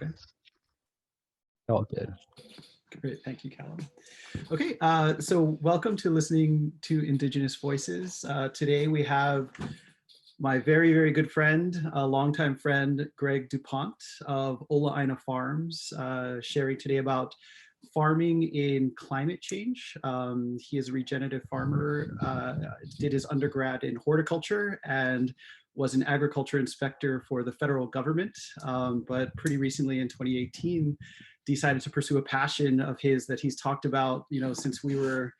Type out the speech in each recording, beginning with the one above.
Okay. All good. Great, thank you, Callum. Okay, so welcome to listening to Indigenous Voices. Today we have my very, very good friend, a longtime friend, Gregg Deponte of Ola Aina Farms, sharing today about farming in climate change. He is a regenerative farmer, did his undergrad in horticulture and was an agriculture inspector for the federal government, but pretty recently in 2018, decided to pursue a passion of his that he's talked about, since we were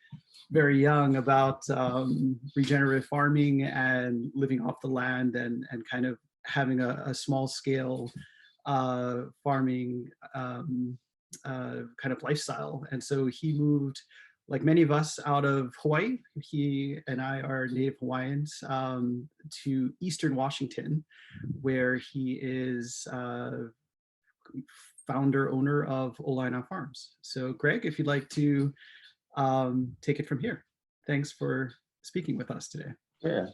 very young, about regenerative farming and living off the land and kind of having a small scale farming kind of lifestyle. And so he moved, like many of us, out of Hawaii. He and I are Native Hawaiians, to Eastern Washington, where he is founder, owner of Ola Aina Farms. So Gregg, if you'd like to take it from here. Thanks for speaking with us today. Sure.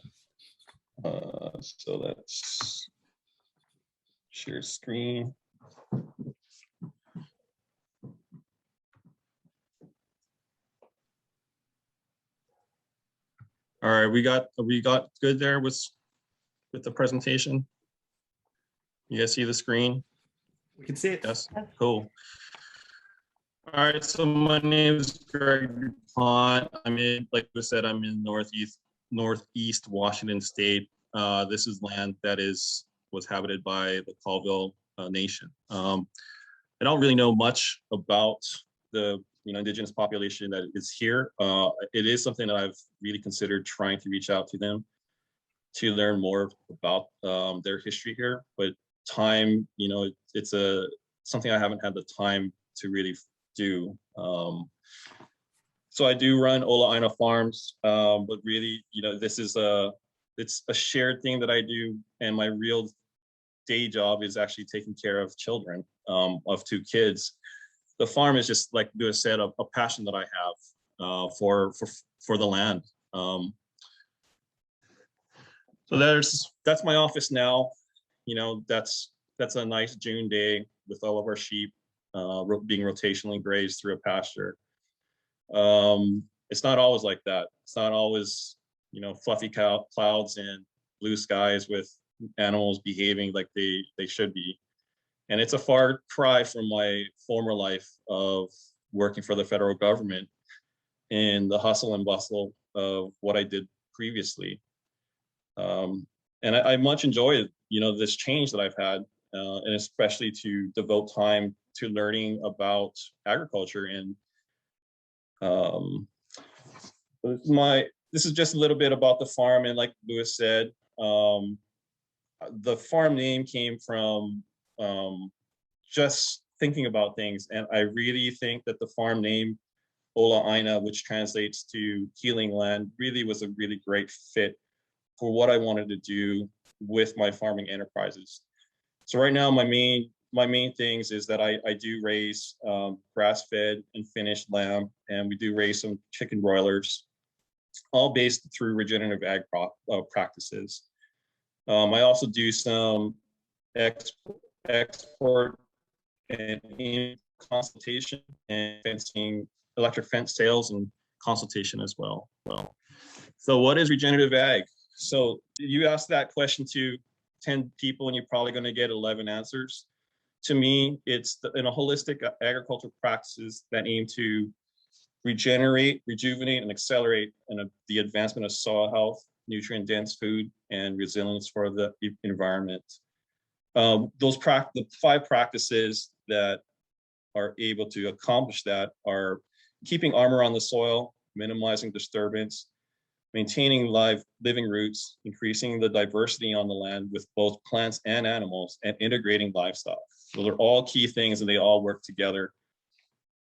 So let's share screen. All right, we got good there with the presentation. You guys see the screen? We can see it. Yes, cool. All right, so my name is Gregg Deponte. Like I said, I'm in northeast Washington State. This is land that was habited by the Colville Nation. I don't really know much about the indigenous population that is here. It is something that I've really considered trying to reach out to them to learn more about their history here. But time, it's something I haven't had the time to really do. So I do run Ola Aina Farms, but really, this is it's a shared thing that I do, and my real day job is actually taking care of children, of 2 kids. The farm is just, like Lewis said, a passion that I have for the land. So that's my office now. That's a nice June day with all of our sheep being rotationally grazed through a pasture. It's not always like that. It's not always, fluffy clouds and blue skies with animals behaving like they should be. And it's a far cry from my former life of working for the federal government in the hustle and bustle of what I did previously. And I much enjoy, this change that I've had, and especially to devote time to learning about agriculture. And this is just a little bit about the farm. And like Lewis said, the farm name came from just thinking about things. And I really think that the farm name Ola Aina, which translates to healing land, really was a really great fit for what I wanted to do with my farming enterprises. So right now, my main things is that I do raise grass-fed and finished lamb, and we do raise some chicken broilers, all based through regenerative ag practices. I also do some export and consultation and fencing, electric fence sales and consultation as well. So what is regenerative ag? So you ask that question to 10 people and you're probably going to get 11 answers. To me, it's in a holistic agricultural practices that aim to regenerate, rejuvenate, and accelerate the advancement of soil health, nutrient-dense food, and resilience for the environment. The 5 practices that are able to accomplish that are keeping armor on the soil, minimizing disturbance, maintaining living roots, increasing the diversity on the land with both plants and animals, and integrating livestock. Those are all key things, and they all work together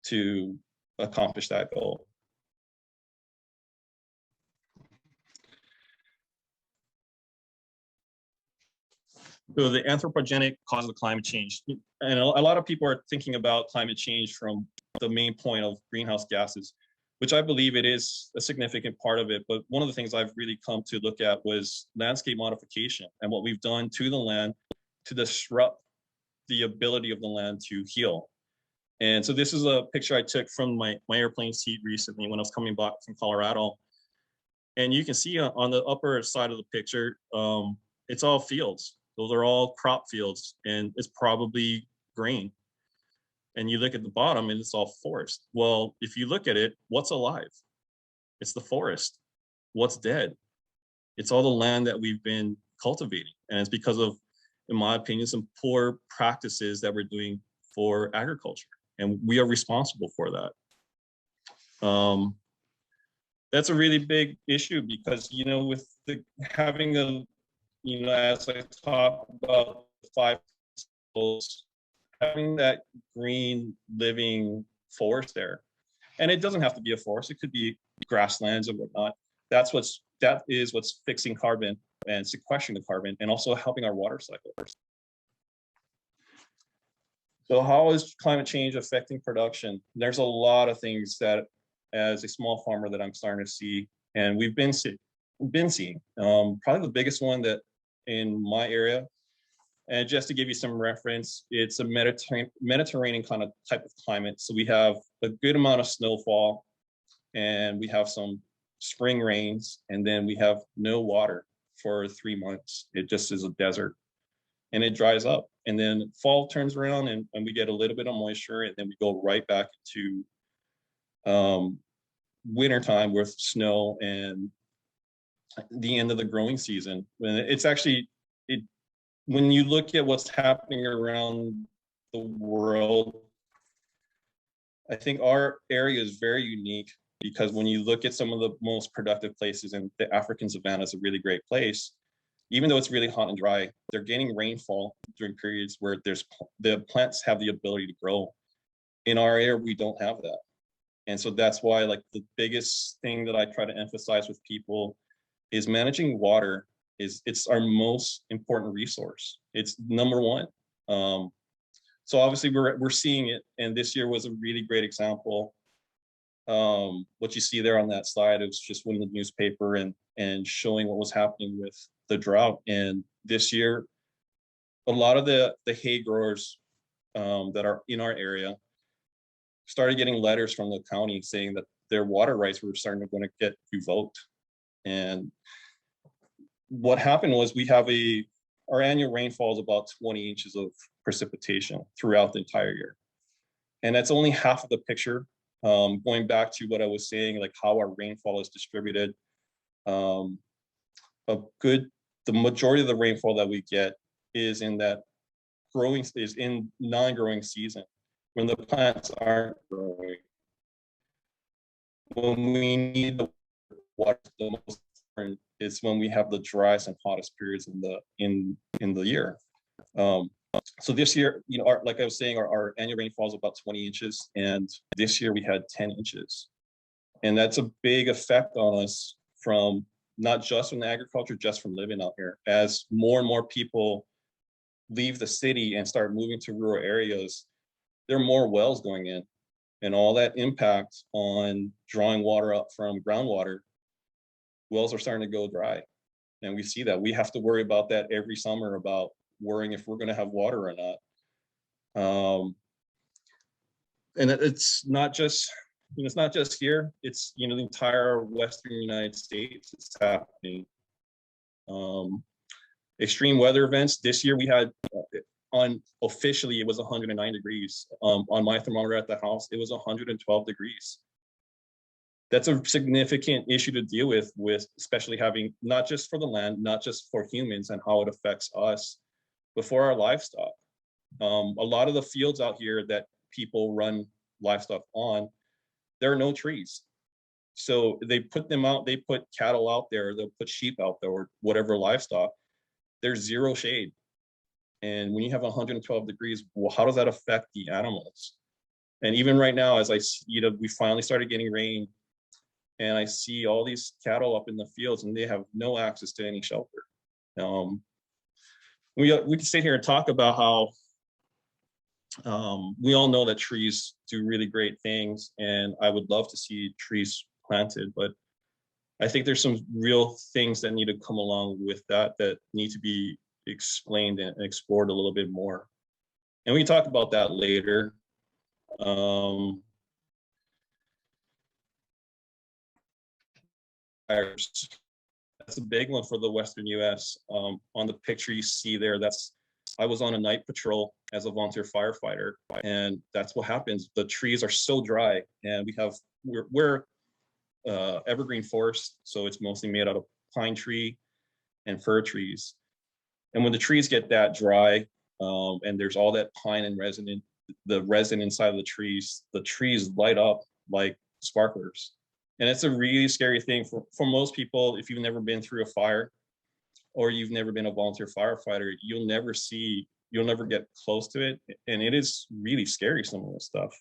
to accomplish that goal. So the anthropogenic cause of climate change. And a lot of people are thinking about climate change from the main point of greenhouse gases, which I believe it is a significant part of it. But one of the things I've really come to look at was landscape modification and what we've done to the land to disrupt the ability of the land to heal. And so this is a picture I took from my airplane seat recently when I was coming back from Colorado. And you can see on the upper side of the picture, it's all fields. Those are all crop fields, and it's probably grain. And you look at the bottom and it's all forest. Well, if you look at it, what's alive? It's the forest. What's dead? It's all the land that we've been cultivating. And it's because of, in my opinion, some poor practices that we're doing for agriculture. And we are responsible for that. That's a really big issue because, you know, with having a, you know, as I talk about the 5 principles, having that green living forest there, and it doesn't have to be a forest, it could be grasslands or whatnot. That is what's fixing carbon and sequestering the carbon and also helping our water cycle. So how is climate change affecting production? There's a lot of things that, as a small farmer, that I'm starting to see, and we've been seeing. Probably the biggest one that in my area, and just to give you some reference, it's a Mediterranean kind of type of climate. So we have a good amount of snowfall, and we have some spring rains, and then we have no water for 3 months. It just is a desert, and it dries up. And then fall turns around, and we get a little bit of moisture, and then we go right back to wintertime with snow and the end of the growing season. When it's actually, when you look at what's happening around the world, I think our area is very unique because when you look at some of the most productive places, and the African savanna is a really great place, even though it's really hot and dry, they're getting rainfall during periods where the plants have the ability to grow. In our area, we don't have that. And so that's why, like, the biggest thing that I try to emphasize with people is managing water it's our most important resource. It's number one. So obviously we're seeing it, and this year was a really great example. What you see there on that slide is just winning the newspaper and showing what was happening with the drought. And this year, a lot of the hay growers that are in our area started getting letters from the county saying that their water rights were starting to going to get revoked. And what happened was our annual rainfall is about 20 inches of precipitation throughout the entire year. And that's only half of the picture. Going back to what I was saying, like how our rainfall is distributed, the majority of the rainfall that we get is in non-growing season, when the plants aren't growing. When we need the water the most, it's when we have the driest and hottest periods in the year. So this year, you know, like I was saying, our annual rainfall is about 20 inches, and this year we had 10 inches. And that's a big effect on us, from not just from the agriculture, just from living out here. As more and more people leave the city and start moving to rural areas, there are more wells going in, and all that impact on drawing water up from groundwater, wells are starting to go dry. And we see that. We have to worry about that every summer, about worrying if we're going to have water or not. And it's not just, you know, it's not just here. It's, you know, the entire Western United States is happening. Extreme weather events. This year we had, officially it was 109 degrees. On my thermometer at the house, it was 112 degrees. That's a significant issue to deal with especially having, not just for the land, not just for humans and how it affects us, but for our livestock. A lot of the fields out here that people run livestock on, there are no trees. So they put them out, they put cattle out there, they'll put sheep out there, or whatever livestock. There's zero shade. And when you have 112 degrees, well, how does that affect the animals? And even right now, as we finally started getting rain, and I see all these cattle up in the fields, and they have no access to any shelter. We can sit here and talk about how we all know that trees do really great things, and I would love to see trees planted, but I think there's some real things that need to come along with that need to be explained and explored a little bit more. And we can talk about that later. That's a big one for the Western US. On the picture you see there, I was on a night patrol as a volunteer firefighter, and that's what happens. The trees are so dry, and we're evergreen forest, so it's mostly made out of pine tree and fir trees. And when the trees get that dry, and there's all that pine and the resin inside of the trees light up like sparklers. And it's a really scary thing for most people. If you've never been through a fire or you've never been a volunteer firefighter, you'll never get close to it. And it is really scary, some of this stuff.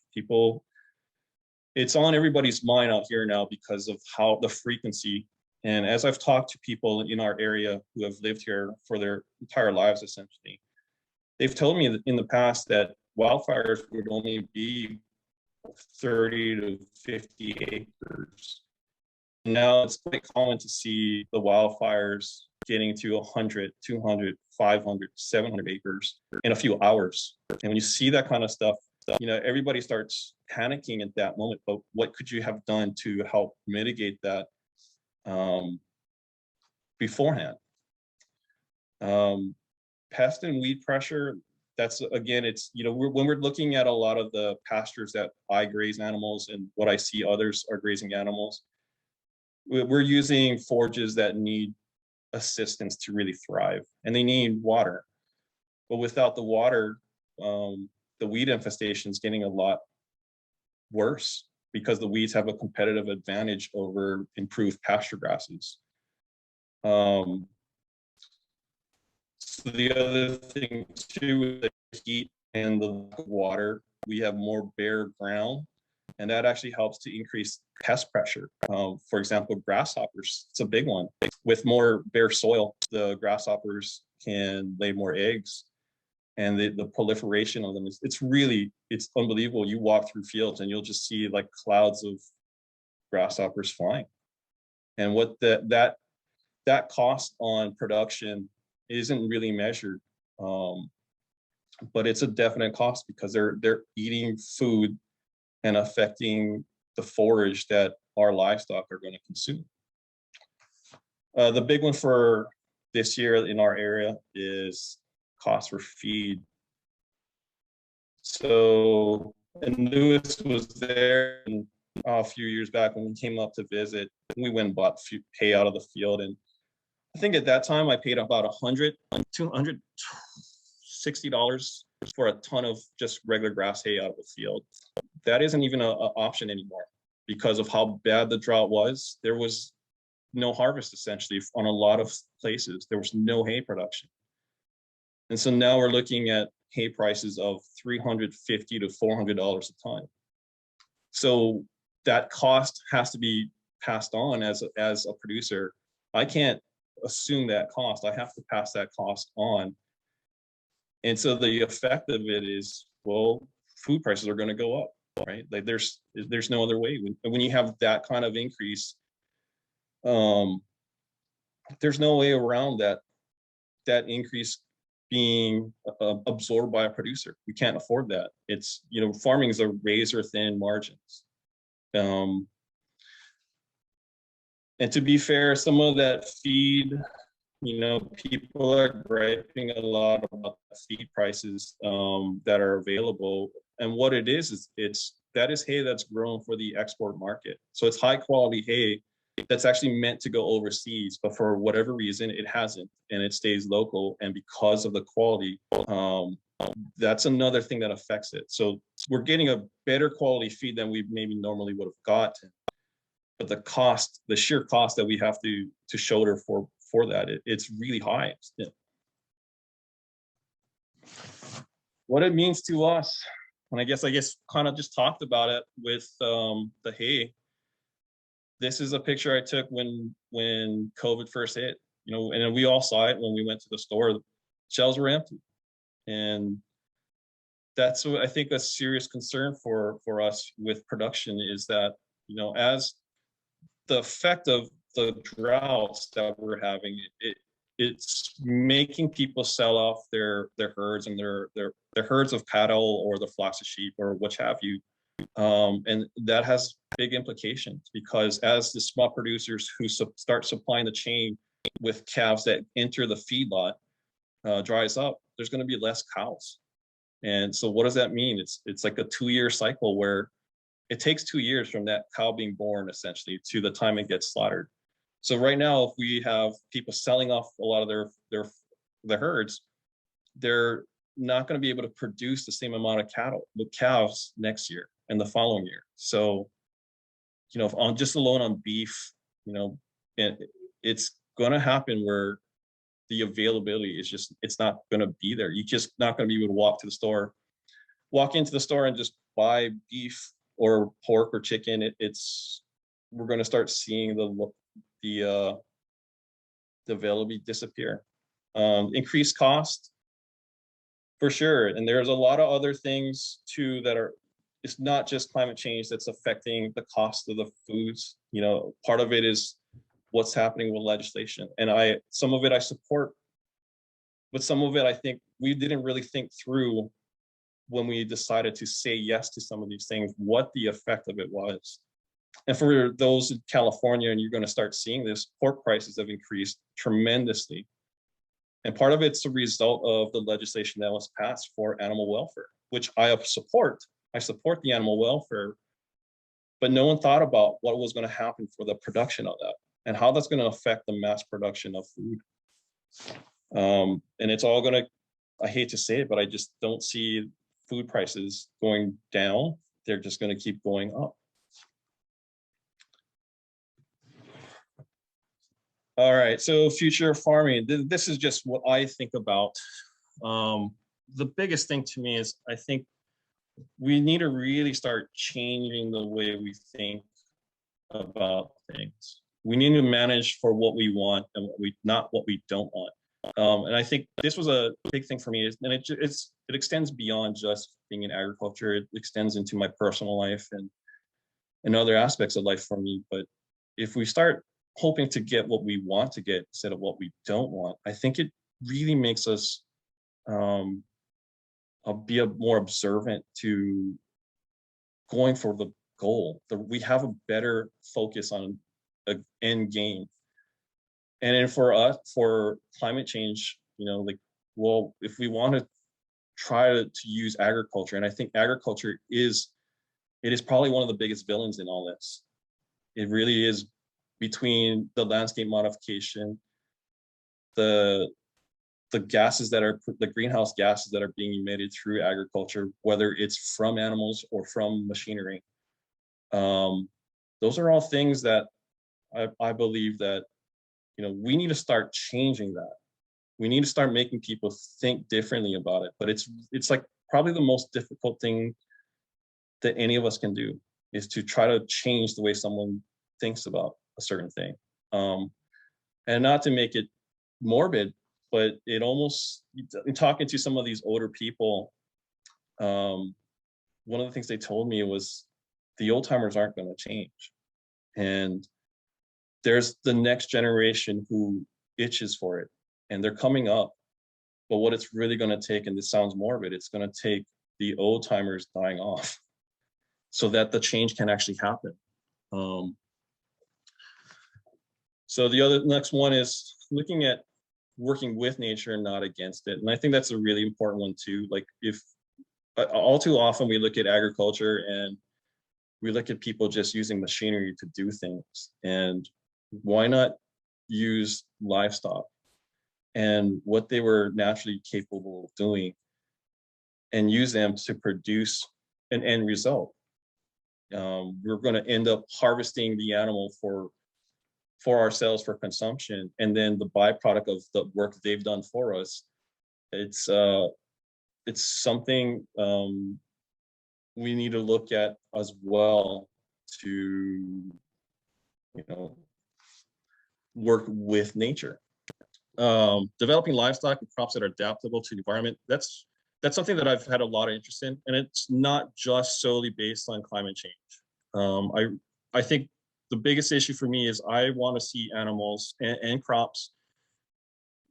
It's on everybody's mind out here now because of how the frequency. And as I've talked to people in our area who have lived here for their entire lives, essentially, they've told me that in the past that wildfires would only be 30 to 50 acres. Now it's quite common to see the wildfires getting to 100, 200, 500, 700 acres in a few hours. And when you see that kind of stuff, everybody starts panicking at that moment. But what could you have done to help mitigate that beforehand? Pest and weed pressure, that's, again, it's, when we're looking at a lot of the pastures that I graze animals and what I see others are grazing animals, we're using forages that need assistance to really thrive, and they need water. But without the water, the weed infestation is getting a lot worse because the weeds have a competitive advantage over improved pasture grasses. So the other thing too, with the heat and the water, we have more bare ground, and that actually helps to increase pest pressure. For example, grasshoppers, it's a big one. With more bare soil, the grasshoppers can lay more eggs, and the proliferation of them it's unbelievable. You walk through fields and you'll just see like clouds of grasshoppers flying. And what that cost on production isn't really measured, but it's a definite cost because they're eating food and affecting the forage that our livestock are going to consume. The big one for this year in our area is cost for feed. So, and Lewis was there a few years back when we came up to visit. We went and bought hay out of the field, and I think at that time I paid about $260 for a ton of just regular grass hay out of the field. That isn't even an option anymore because of how bad the drought was. There was no harvest essentially on a lot of places. There was no hay production. And so now we're looking at hay prices of $350 to $400 a ton. So that cost has to be passed on as a producer. I can't assume that cost. I have to pass that cost on. And so the effect of it is, well, food prices are going to go up, right? Like there's no other way. When you have that kind of increase, there's no way around that increase being absorbed by a producer. We can't afford that. It's, farming is a razor thin margins. And to be fair, some of that feed, people are griping a lot about the feed prices that are available. And what it is that is hay that's grown for the export market. So it's high quality hay that's actually meant to go overseas, but for whatever reason, it hasn't, and it stays local. And because of the quality, that's another thing that affects it. So we're getting a better quality feed than we maybe normally would have gotten. But the sheer cost that we have to shoulder for that, it's really high. What it means to us, and I guess kind of just talked about it with the hay. This is a picture I took when COVID first hit, and we all saw it when we went to the store. Shelves were empty, and that's what I think a serious concern for us with production is that, as the effect of the droughts that we're having, it's making people sell off their herds and their herds of cattle or the flocks of sheep or what have you. And that has big implications, because as the small producers who start supplying the chain with calves that enter the feedlot dries up, there's going to be less cows. And so what does that mean? It's like a 2-year cycle where it takes 2 years from that cow being born essentially to the time it gets slaughtered. So right now, if we have people selling off a lot of their herds, they're not going to be able to produce the same amount of cows next year and the following year. So, you know, on just alone on beef, you know, it's going to happen where the availability is just, it's not going to be there. You're just not going to be able to walk into the store and just buy beef or pork or chicken. We're going to start seeing the availability disappear. Increased cost, for sure. And there's a lot of other things too it's not just climate change that's affecting the cost of the foods. You know, part of it is what's happening with legislation. And some of it I support, but some of it I think we didn't really think through when we decided to say yes to some of these things, what the effect of it was. And for those in California, and you're going to start seeing this, pork prices have increased tremendously. And part of it's a result of the legislation that was passed for animal welfare, which I support. I support the animal welfare, but no one thought about what was going to happen for the production of that and how that's going to affect the mass production of food. And it's all going to, I hate to say it, but I just don't see food prices going down. They're just going to keep going up. All right, so future farming. This is just what I think about. The biggest thing to me is I think we need to really start changing the way we think about things. We need to manage for what we want and not what we don't want. And I think this was a big thing for me, and it extends beyond just being in agriculture. It extends into my personal life and other aspects of life for me. But if we start hoping to get what we want to get instead of what we don't want, I think it really makes us be more observant to going for the goal. We have a better focus on an end game. And then for climate change, you know, like, well, if we want to try to use agriculture, and I think agriculture it is probably one of the biggest villains in all this. It really is, between the landscape modification, the gases the greenhouse gases that are being emitted through agriculture, whether it's from animals or from machinery. Those are all things that I believe that, you know, we need to start changing that. We need to start making people think differently about it. But it's like probably the most difficult thing that any of us can do, is to try to change the way someone thinks about a certain thing. And not to make it morbid, but it almost, in talking to some of these older people, one of the things they told me was the old timers aren't going to change. And there's the next generation who itches for it, and they're coming up. But what it's really going to take, and this sounds morbid, it's going to take the old timers dying off so that the change can actually happen. So the next one is looking at working with nature and not against it. And I think that's a really important one too. Like, if all too often we look at agriculture and we look at people just using machinery to do things, and why not use livestock and what they were naturally capable of doing and use them to produce an end result. We're going to end up harvesting the animal for ourselves for consumption, and then the byproduct of the work they've done for us, it's something we need to look at as well, to, you know, work with nature. Developing livestock and crops that are adaptable to the environment, that's something that I've had a lot of interest in, and it's not just solely based on climate change. I think the biggest issue for me is I want to see animals and crops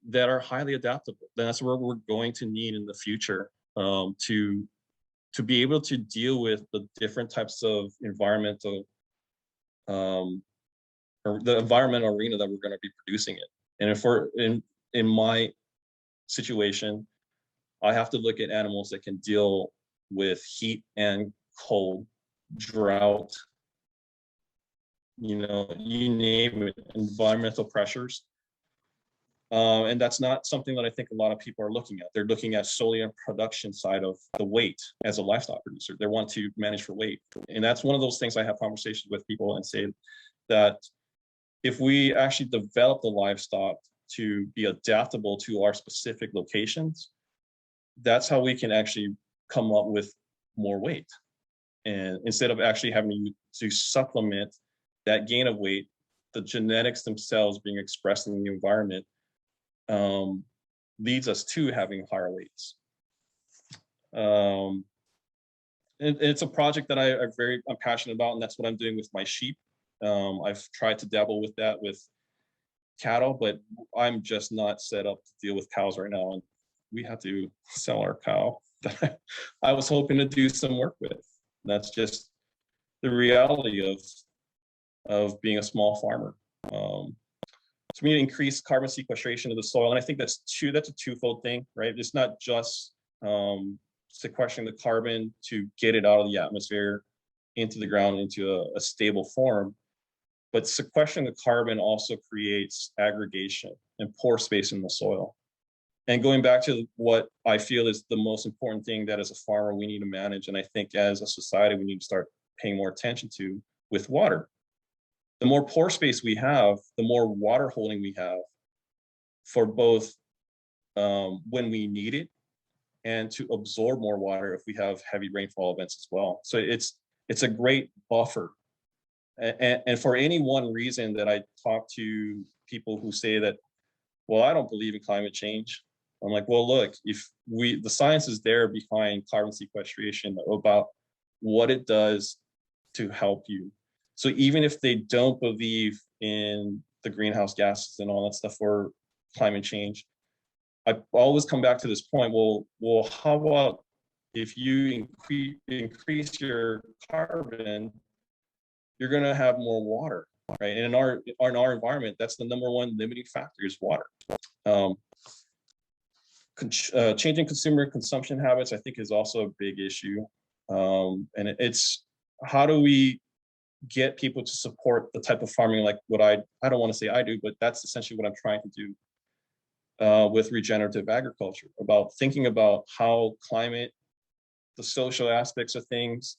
that are highly adaptable. That's what we're going to need in the future, to be able to deal with the different types of environmental, or the environmental arena that we're going to be producing it. And if we're in my situation, I have to look at animals that can deal with heat and cold, drought, you name it, environmental pressures. And that's not something that I think a lot of people are looking at. They're looking at solely on production side of the weight as a livestock producer. They want to manage for weight. And that's one of those things I have conversations with people and say that if we actually develop the livestock to be adaptable to our specific locations, that's how we can actually come up with more weight. And instead of actually having to supplement that gain of weight, the genetics themselves being expressed in the environment leads us to having higher weights. And it's a project that I'm passionate about, and that's what I'm doing with my sheep. I've tried to dabble with that with cattle, but I'm just not set up to deal with cows right now. And we have to sell our cow that I was hoping to do some work with. That's just the reality of being a small farmer. To me, increase carbon sequestration of the soil, and I think that's a twofold thing, right? It's not just sequestering the carbon to get it out of the atmosphere into the ground into a stable form, but sequestering the carbon also creates aggregation and pore space in the soil. And going back to what I feel is the most important thing that as a farmer we need to manage, and I think as a society we need to start paying more attention to, with water. The more pore space we have, the more water holding we have for both when we need it and to absorb more water if we have heavy rainfall events as well. So it's a great buffer. And for any one reason that I talk to people who say that, well, I don't believe in climate change. I'm like, well, look, the science is there behind carbon sequestration about what it does to help you. So even if they don't believe in the greenhouse gases and all that stuff or climate change, I always come back to this point. Well, how about if you increase your carbon, you're going to have more water, right? And in our environment, that's the number one limiting factor is water. Changing consumer consumption habits, I think, is also a big issue. And it's how do we get people to support the type of farming like what I don't want to say I do, but that's essentially what I'm trying to do with regenerative agriculture, about thinking about how climate, the social aspects of things,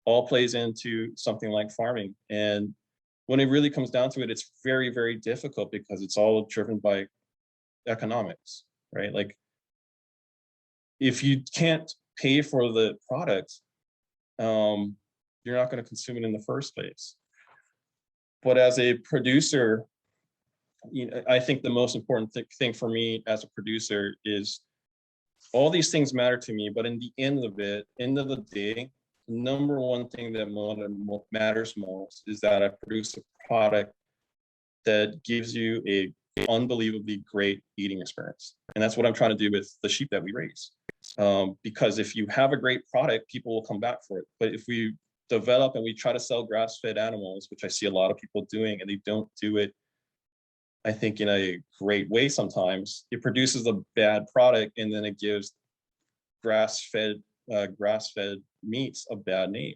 all plays into something like farming. And when it really comes down to it, it's very, very difficult because it's all driven by economics, right? Like if you can't pay for the product, you're not going to consume it in the first place. But as a producer, I think the most important thing for me as a producer is all these things matter to me, but in the end of the day, the number one thing that matters most is that I produce a product that gives you a unbelievably great eating experience. And that's what I'm trying to do with the sheep that we raise. Because if you have a great product, people will come back for it. But if we develop and we try to sell grass-fed animals, which I see a lot of people doing, and they don't do it, I think, in a great way sometimes, it produces a bad product, and then it gives grass-fed meats a bad name.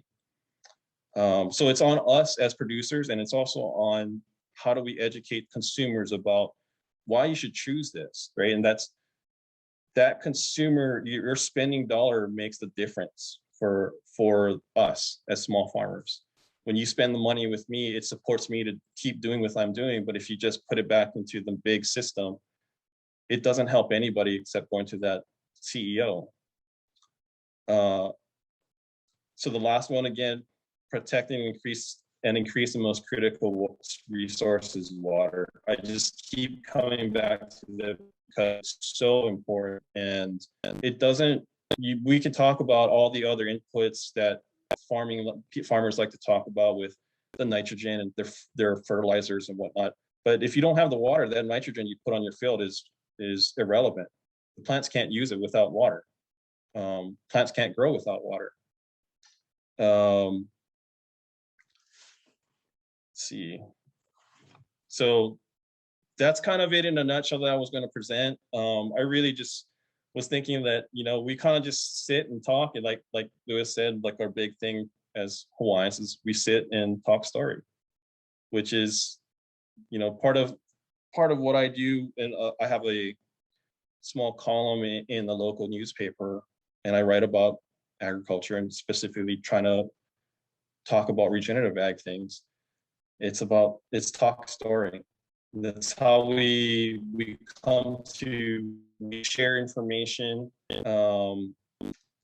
So it's on us as producers, and it's also on how do we educate consumers about why you should choose this, right? And that consumer, your spending dollar makes the difference for us as small farmers. When you spend the money with me, it supports me to keep doing what I'm doing. But if you just put it back into the big system, it doesn't help anybody except going to that CEO. So the last one, again, protecting and increase the most critical resource is water. I just keep coming back to that because it's so important. And it doesn't, we can talk about all the other inputs that farmers like to talk about with the nitrogen and their fertilizers and whatnot. But if you don't have the water, that nitrogen you put on your field is is irrelevant. The plants can't use it without water. Plants can't grow without water. Let's see. So that's kind of it in a nutshell that I was going to present. I really just was thinking that, you know, we kind of just sit and talk, and like Lewis said, like our big thing as Hawaiians is we sit and talk story, which is, you know, part of what I do. And I have a small column in the local newspaper, and I write about agriculture and specifically trying to talk about regenerative ag things. It's talk story. That's how we share information,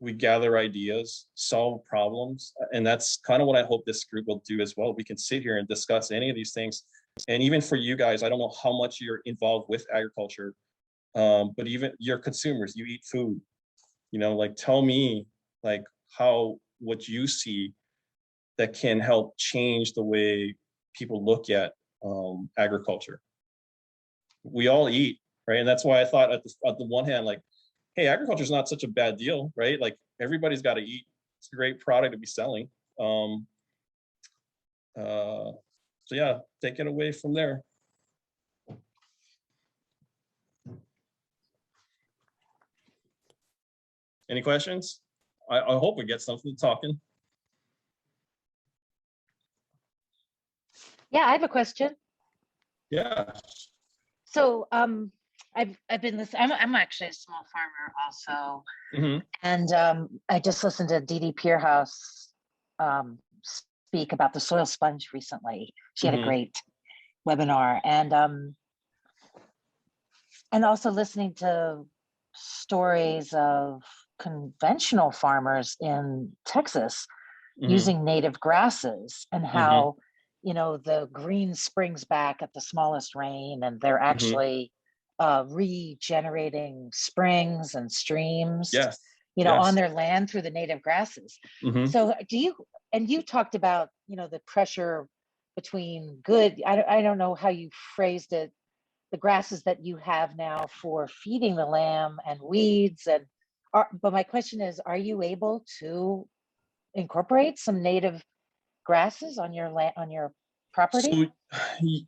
we gather ideas, solve problems, and that's kind of what I hope this group will do as well. We can sit here and discuss any of these things, and even for you guys, I don't know how much you're involved with agriculture, but even your consumers, you eat food, you know, like tell me like what you see that can help change the way people look at agriculture. We all eat, right? And that's why I thought at the one hand, like, hey, agriculture is not such a bad deal, right? Like everybody's got to eat. It's a great product to be selling. So yeah, take it away from there. Any questions? I hope we get something talking. Yeah, I have a question. Yeah. So I've been listening. I'm actually a small farmer also, and I just listened to Dee Dee Pierhouse speak about the soil sponge recently. She had a great webinar, and also listening to stories of conventional farmers in Texas using native grasses, and how you know the green springs back at the smallest rain, and they're actually regenerating springs and streams, you know, on their land through the native grasses. So you talked about, you know, the pressure between good, I don't know how you phrased it, the grasses that you have now for feeding the lamb and weeds, and but my question is, are you able to incorporate some native grasses on your land, on your property? So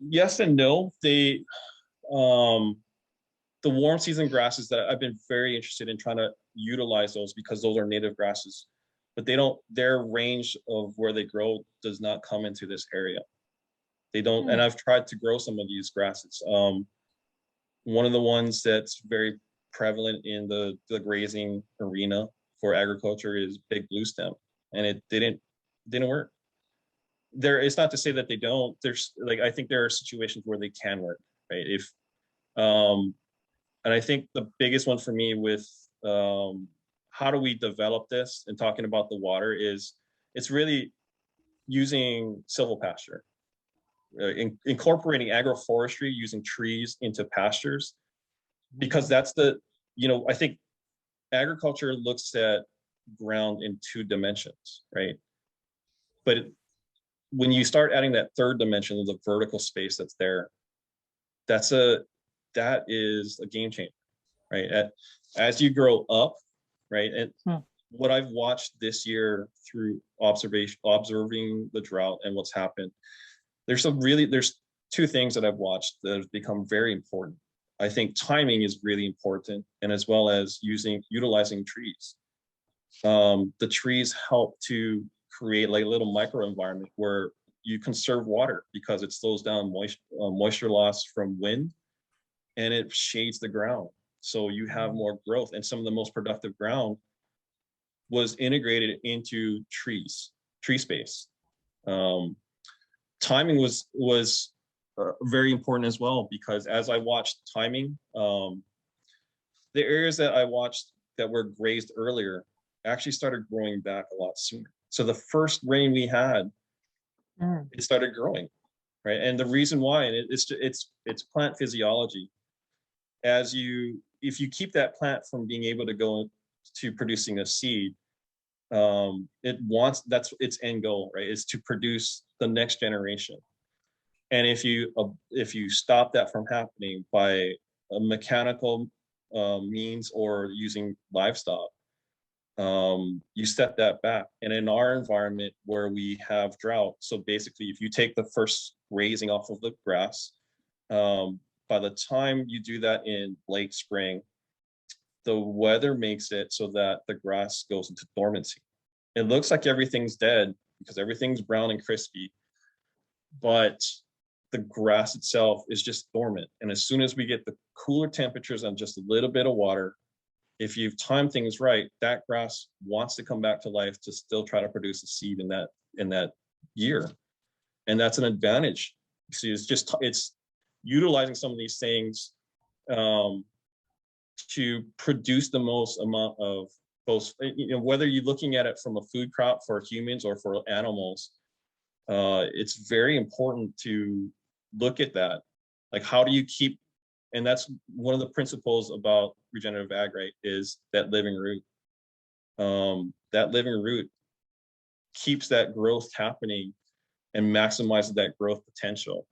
yes and no. The warm season grasses that I've been very interested in trying to utilize those, because those are native grasses, but their range of where they grow does not come into this area. They don't, and I've tried to grow some of these grasses. One of the ones that's very prevalent in the grazing arena for agriculture is big blue stem, and it didn't work. It's not to say that they don't. There's like, I think there are situations where they can work, right? If and I think the biggest one for me with how do we develop this and talking about the water is it's really using silvopasture, incorporating agroforestry, using trees into pastures, because that's I think agriculture looks at ground in 2 dimensions, right? But when you start adding that 3rd dimension of the vertical space that's there, that is a game changer, right? As you grow up, right? And what I've watched this year through observing the drought and what's happened, there's 2 things that I've watched that have become very important. I think timing is really important, and as well as utilizing trees. The trees help to create like a little microenvironment where you conserve water, because it slows down moisture loss from wind, and it shades the ground, so you have more growth. And some of the most productive ground was integrated into tree space. Timing was very important as well, because as I watched timing, the areas that I watched that were grazed earlier actually started growing back a lot sooner. So the first rain we had, it started growing, right? And the reason why, and it's plant physiology. If you keep that plant from being able to go to producing a seed, that's its end goal, right? Is to produce the next generation. And if you stop that from happening by mechanical means or using livestock, you set that back. And in our environment where we have drought, so basically if you take the first grazing off of the grass, by the time you do that in late spring, the weather makes it so that the grass goes into dormancy. It looks like everything's dead because everything's brown and crispy, but the grass itself is just dormant. And as soon as we get the cooler temperatures and just a little bit of water, if you've timed things right, that grass wants to come back to life to still try to produce a seed in that year. And that's an advantage. See, it's utilizing some of these things to produce the most amount of both, whether you're looking at it from a food crop for humans or for animals, it's very important to look at that. Like, how do you keep, and that's one of the principles about regenerative ag, right, is that living root. That living root keeps that growth happening and maximizes that growth potential.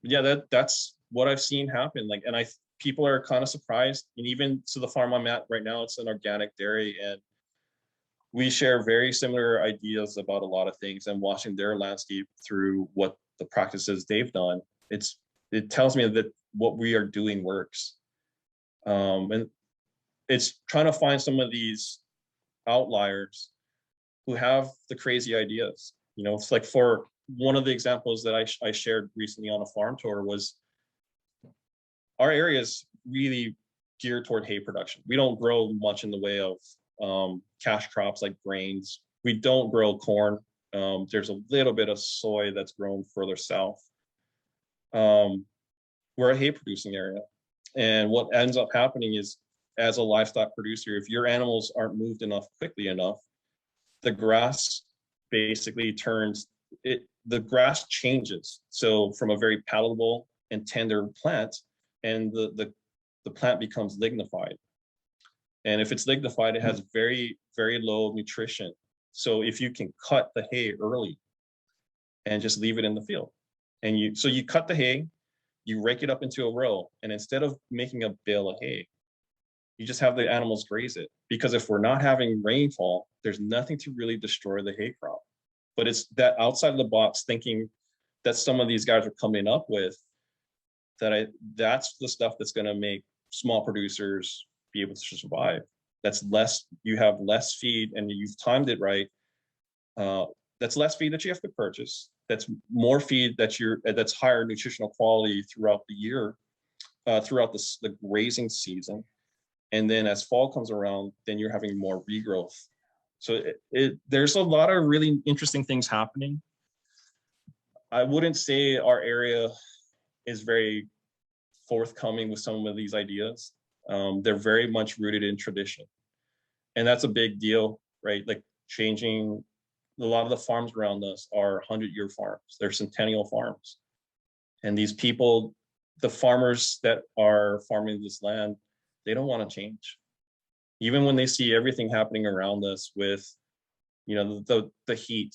Yeah, that's what I've seen happen. Like, and people are kind of surprised. And even to the farm I'm at right now, it's an organic dairy, and we share very similar ideas about a lot of things. And watching their landscape through what the practices they've done, it tells me that what we are doing works. And it's trying to find some of these outliers who have the crazy ideas. It's like, for one of the examples that I shared recently on a farm tour was, our area is really geared toward hay production. We don't grow much in the way of cash crops like grains. We don't grow corn. There's a little bit of soy that's grown further south. We're a hay producing area. And what ends up happening is, as a livestock producer, if your animals aren't moved quickly enough, the grass basically the grass changes. So from a very palatable and tender plant, and the plant becomes lignified. And if it's lignified, it has very, very low nutrition. So if you can cut the hay early and just leave it in the field, and you cut the hay, you rake it up into a row, and instead of making a bale of hay, you just have the animals graze it. Because if we're not having rainfall, there's nothing to really destroy the hay crop. But it's that outside of the box thinking that some of these guys are coming up with, that's the stuff that's going to make small producers be able to survive. You have less feed, and you've timed it right. That's less feed that you have to purchase. That's more feed that's higher nutritional quality throughout the year, throughout the grazing season. And then as fall comes around, then you're having more regrowth. So there's a lot of really interesting things happening. I wouldn't say our area is very forthcoming with some of these ideas. They're very much rooted in tradition. And that's a big deal, right? Like, changing a lot of the farms around us are 100-year farms. They're centennial farms. And these people, the farmers that are farming this land, they don't want to change. Even when they see everything happening around us with, the heat,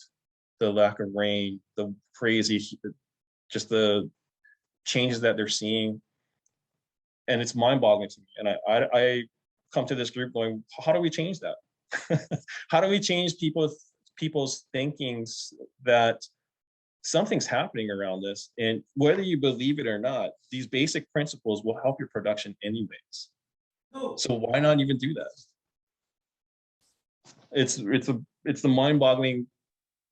the lack of rain, the crazy, just the changes that they're seeing. And it's mind-boggling to me. And I come to this group going, how do we change that? How do we change people's thinkings that something's happening around this? And whether you believe it or not, these basic principles will help your production anyways. So why not even do that? It's the mind-boggling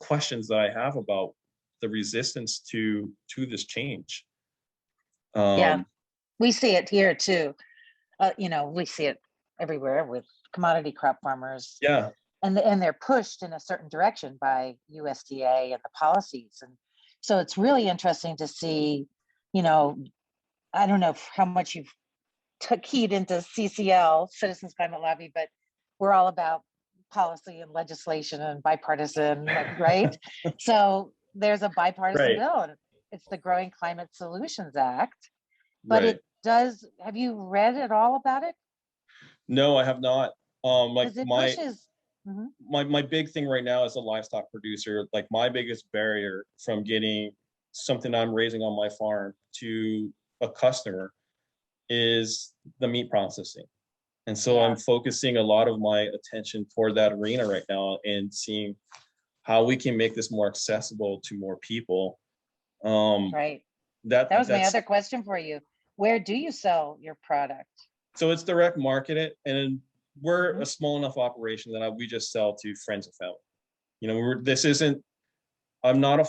questions that I have about the resistance to this change. Yeah, we see it here too. We see it everywhere with commodity crop farmers. Yeah. And they're pushed in a certain direction by USDA and the policies. And so it's really interesting to see, I don't know how much you've keyed into CCL, Citizens Climate Lobby, but we're all about policy and legislation and bipartisan, right? So there's a bipartisan bill, and it's the Growing Climate Solutions Act. But it does, have you read at all about it? No, I have not. Mm-hmm. My big thing right now as a livestock producer, like, my biggest barrier from getting something I'm raising on my farm to a customer is the meat processing. And so I'm focusing a lot of my attention toward that arena right now and seeing how we can make this more accessible to more people. Right. That was my other question for you. Where do you sell your product? So it's direct marketed, and we're a small enough operation that we just sell to friends and family. You know, this isn't, I'm not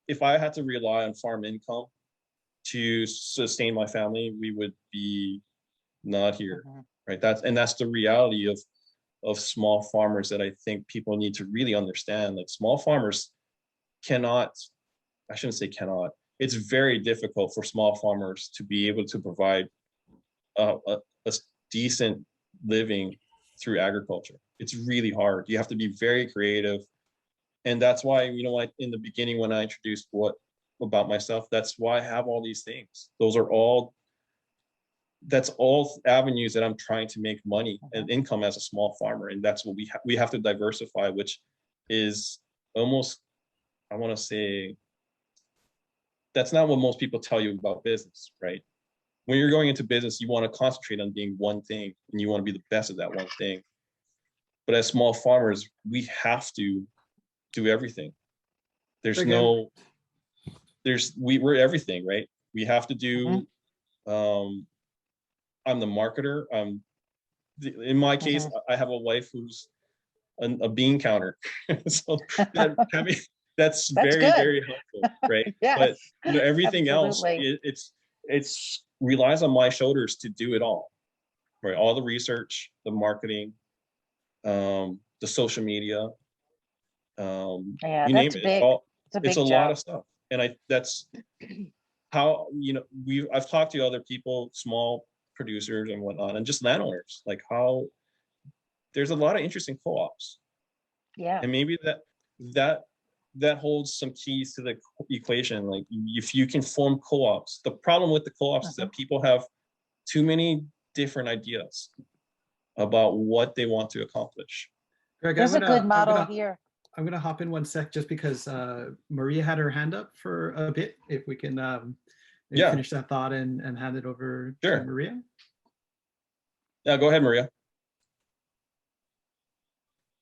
if I had to rely on farm income to sustain my family, we would be not here, right? That's the reality of small farmers that I think people need to really understand. Like, small farmers cannot, I shouldn't say cannot, it's very difficult for small farmers to be able to provide a decent living through agriculture. It's really hard. You have to be very creative. And that's why, you know, in the beginning, when I introduced about myself, that's why I have all these things. That's all avenues that I'm trying to make money and income as a small farmer. And that's what we have to diversify, which is almost, I want to say, that's not what most people tell you about business, right? When you're going into business, you want to concentrate on being one thing, and you want to be the best at that one thing. But as small farmers, we have to do everything. We're everything, right? We have to do, I'm the marketer. In my case, I have a wife who's a bean counter. So that's very, good. Very helpful, right? Yes, but you know, everything absolutely. Else, it's relies on my shoulders to do it all, right? All the research, the marketing, the social media, you name it. It's a lot of stuff. And that's how, you know, I've talked to other people, small producers and whatnot, and just landowners, like how there's a lot of interesting co-ops. Yeah. And maybe that holds some keys to the equation. Like, if you can form co-ops, the problem with the co-ops is that people have too many different ideas about what they want to accomplish. Greg, there's a good model here. I'm going to hop in one sec just because Maria had her hand up for a bit. If we can finish that thought and hand it over to Maria. Yeah, go ahead, Maria.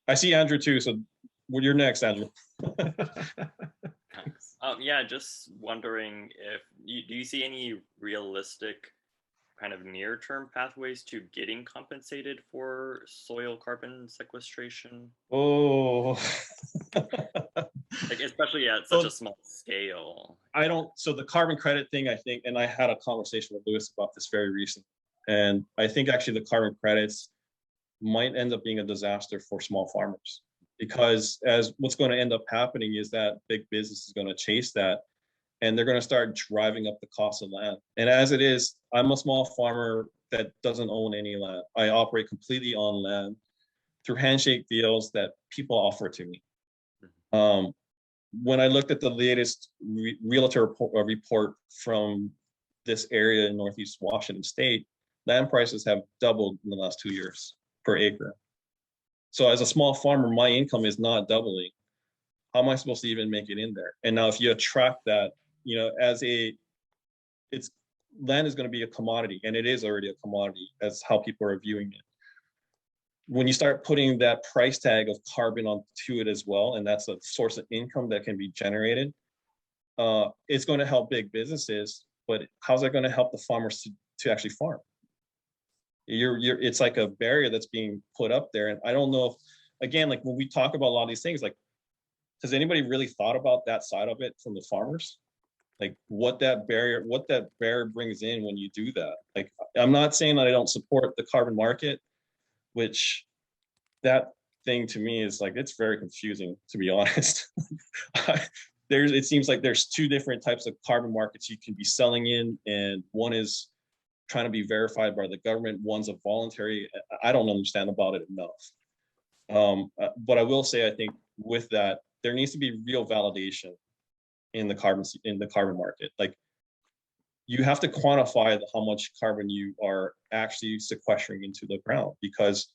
I see Andrew too, so you're next, Andrew. Yeah, just wondering if do you see any realistic kind of near-term pathways to getting compensated for soil carbon sequestration? Oh, like, especially at such a small scale. So the carbon credit thing, I think, and I had a conversation with Lewis about this very recently, and I think actually the carbon credits might end up being a disaster for small farmers, because as what's going to end up happening is that big business is going to chase that, and they're going to start driving up the cost of land. And as it is, I'm a small farmer that doesn't own any land. I operate completely on land through handshake deals that people offer to me. When I looked at the latest realtor report from this area in Northeast Washington State, land prices have doubled in the last 2 years per acre. So as a small farmer, my income is not doubling. How am I supposed to even make it in there? And now if you attract that, you know, land is going to be a commodity, and it is already a commodity as how people are viewing it. When you start putting that price tag of carbon onto it as well, and that's a source of income that can be generated, it's going to help big businesses, but how's that going to help the farmers to actually farm? It's like a barrier that's being put up there. And I don't know if, again, like when we talk about a lot of these things, like, has anybody really thought about that side of it from the farmers? Like what that barrier brings in when you do that. Like, I'm not saying that I don't support the carbon market, which that thing to me is like, it's very confusing, to be honest. It seems like there's two different types of carbon markets you can be selling in, and one is trying to be verified by the government, one's a voluntary. I don't understand about it enough. But I will say, I think with that, there needs to be real validation in the carbon market. Like, you have to quantify how much carbon you are actually sequestering into the ground, because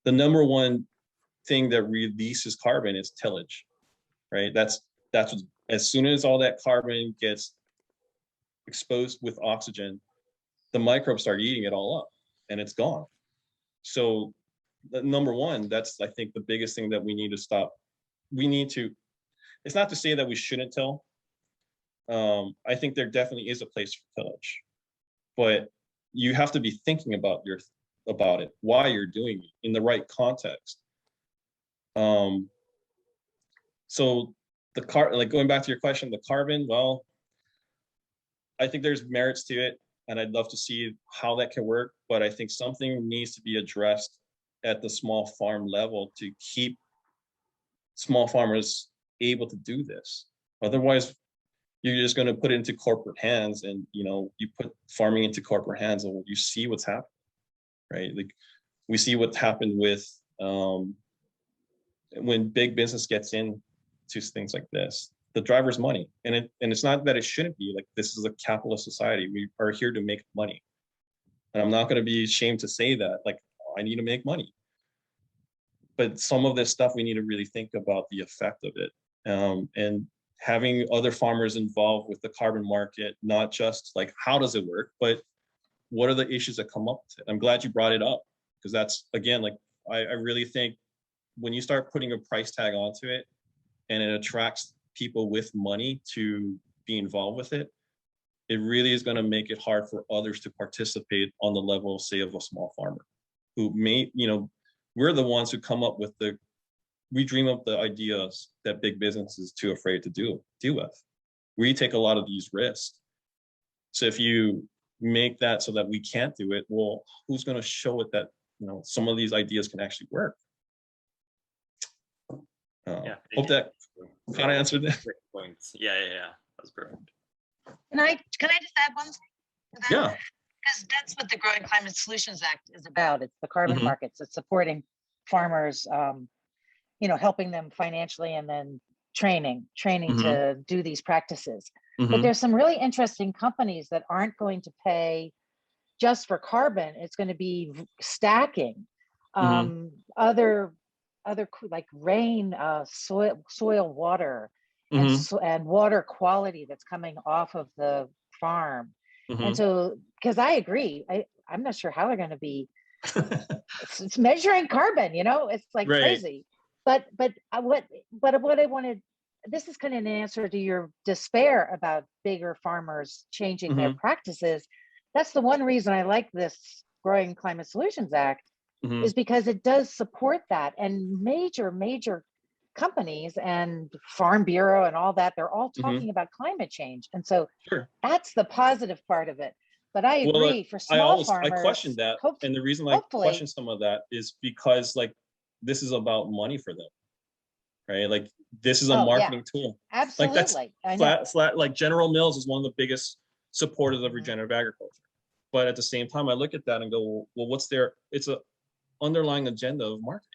the number one thing that releases carbon is tillage, right? That's what, as soon as all that carbon gets exposed with oxygen, the microbes start eating it all up and it's gone. So number one, that's, I think, the biggest thing that we need to stop. We need to, it's not to say that we shouldn't till. I think there definitely is a place for tillage, but you have to be thinking about it, why you're doing it in the right context. So like going back to your question, the carbon, well, I think there's merits to it, and I'd love to see how that can work, but I think something needs to be addressed at the small farm level to keep small farmers able to do this. Otherwise, you're just going to put it into corporate hands, and you put farming into corporate hands, and you see what's happening, right? Like we see what happened with when big business gets into things like this. The driver's money, and it's not that it shouldn't be. Like, this is a capitalist society. We are here to make money, and I'm not going to be ashamed to say that. Like, I need to make money, but some of this stuff we need to really think about the effect of it, and having other farmers involved with the carbon market, not just like how does it work, but what are the issues that come up with it. I'm glad you brought it up, because that's, again, like I really think when you start putting a price tag onto it and it attracts people with money to be involved with it, it really is going to make it hard for others to participate on the level, say, of a small farmer who may, we're the ones who come up with we dream up the ideas that big business is too afraid to deal with. We take a lot of these risks. So if you make that so that we can't do it, well, who's going to show it that, some of these ideas can actually work? Hope that kind of answered that. Points. Yeah. That's perfect. Can I just add one thing to that? Yeah. Because that's what the Growing Climate Solutions Act is about. It's the carbon markets. It's supporting farmers, helping them financially, and then training to do these practices. But there's some really interesting companies that aren't going to pay just for carbon. It's going to be stacking other like rain, soil water, and water quality that's coming off of the farm. And so, because I agree, I'm not sure how they're going to be. It's measuring carbon, it's like crazy. But what I wanted, this is kind of an answer to your despair about bigger farmers changing their practices. That's the one reason I like this Growing Climate Solutions Act, is because it does support that. And major companies and Farm Bureau and all that, they're all talking about climate change. And so that's the positive part of it. But I agree, for small farmers, I question that. And the reason I question some of that is because, like, this is about money for them, right? Like, this is a marketing tool. Absolutely. Like, that's flat. Like, General Mills is one of the biggest supporters of regenerative agriculture. But at the same time, I look at that and go, well, it's a underlying agenda of marketing,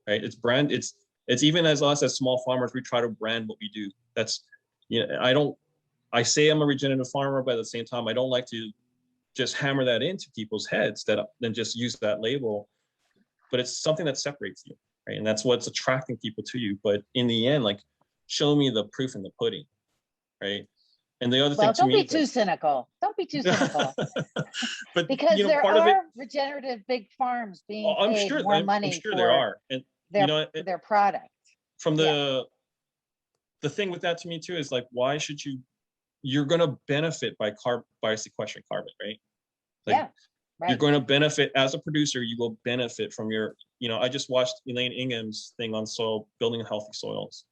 right? It's brand. It's even as us as small farmers, we try to brand what we do. That's, I say I'm a regenerative farmer, but at the same time, I don't like to just hammer that into people's heads then just use that label. But it's something that separates you, right? And that's what's attracting people to you. But in the end, like, show me the proof in the pudding, right? And the other thing to me, don't be too cynical. Don't be too cynical. But because there are regenerative big farms being paid more money. I'm sure there are, and their product. From the thing with that to me too is, like, why should you're going to benefit by sequestering carbon, right? Like, you're going to benefit as a producer. You will benefit from your, I just watched Elaine Ingham's thing on building healthy soils.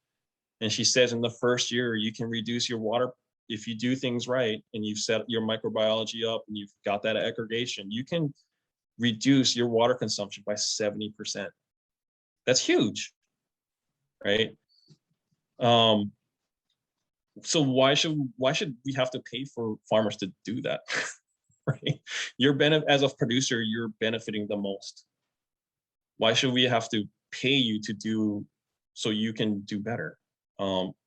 And she says in the first year, you can reduce your water. If you do things right and you've set your microbiology up and you've got that aggregation, you can reduce your water consumption by 70%. That's huge, right? So why should we have to pay for farmers to do that? Right? As a producer, you're benefiting the most. Why should we have to pay you to do so you can do better?